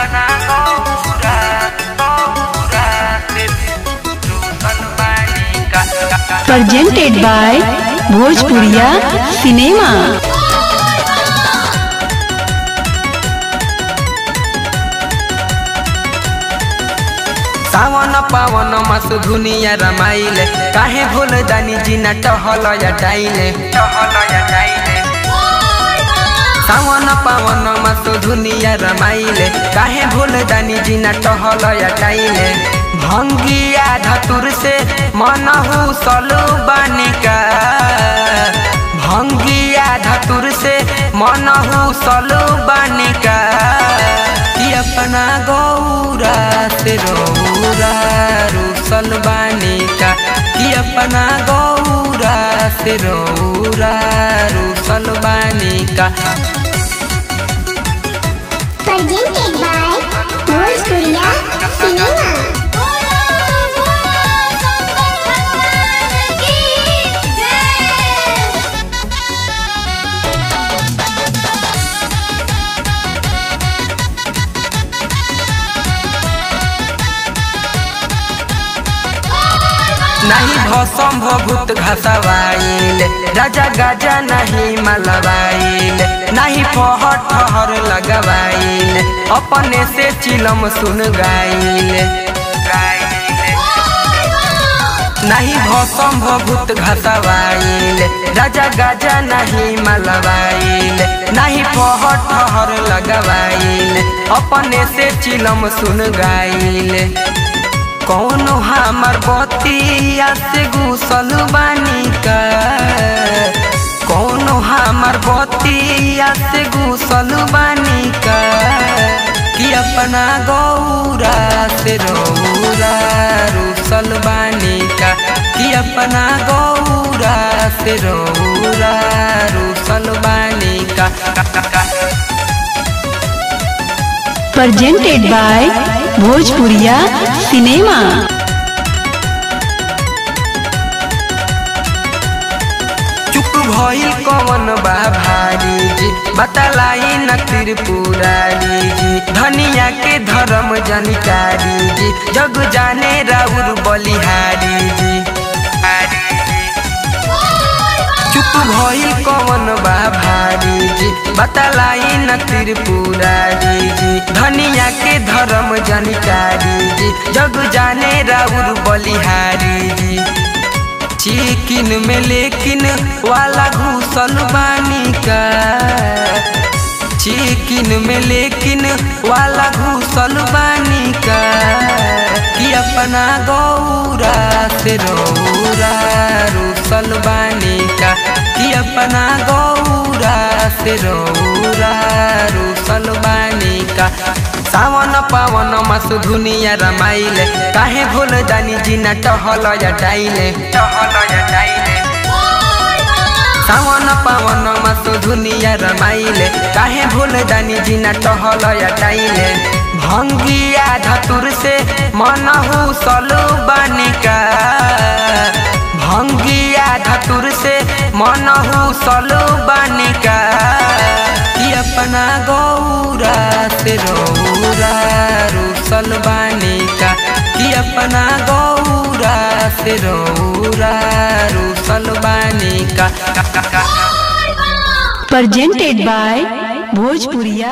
अपना गौरा से रूसल बानी का। presented by भोजपुरिया सिनेमा। सावन पावन मास दुनिया रमाइले, काहे भूल दानी जी न टहल जाइले। सावन पावन मास दुनिया रमाइले, काहे भूल दानी जी न टहल जाइले। भंगिया धतुर से मनहु सलु बानिका, भंगिया धतुर से मनहु सलु बानिका। कि अपना गौरा से रौरा रूसल बानिका, कि अपना गौरा से रौरा रूसल बानिका। Presented by भोजपुरिया सिनेमा। नहीं भसम भभूत घसवाइल, राजा गाजा नहीं मलवाइल। नहीं पहर ठहर लगवाइल, अपने से चिलम सुन गाइल। नहीं भसम भभूत घसवाइल, राजा गाजा नहीं मलवाइल। नहीं पहर ठहर लगवाइल, अपने से चिलम सुन गाइल। कौनो हमार बतिया से घुसल बानिका, कौनो हमार बतिया से घुसल बानिका। कि अपना गौरा से रौरा रूसल बानिका, कि अपना गौरा से रौरा रूसल बानिका। presented by भोजपुरिया सिनेमा। चुप भइल कौन बा भारी जी, बतलाई न त्रिपुरारी जी। धनिया के धर्म जानकारी जी, जग जाने राउर बलिहारी जी। चुप भइल कौन बा भारी जी, बतलाई न त्रिपुरारी जी। धनिया के धर्म जानकारी जी, जग जाने राउर बलिहारी जी। चिकिन में लेकिन वाला घुसल बानिका, चिकिन में लेकिन वाला घुसल बानिका। कि अपना गौरा से रौरा रूसल बानिका, कि अपना गौरा से रौरा रूसल बानिका। सावन पावन मास दुनिया रमाइले, काहे भूल दानी जी न टहल जाइले। सावन पावन मास दुनिया रमाइले, काहे भूल दानी जी न टहल जाइले। भंगिया धतुर से मनहु सलु बानिका, भंगिया धतुर से मनहु सलु बानिका। कि अपना गौरा से रौरा रूसल बानिका, कि अपना गौरा से रौरा रूसल बानिका। presented by भोजपुरिया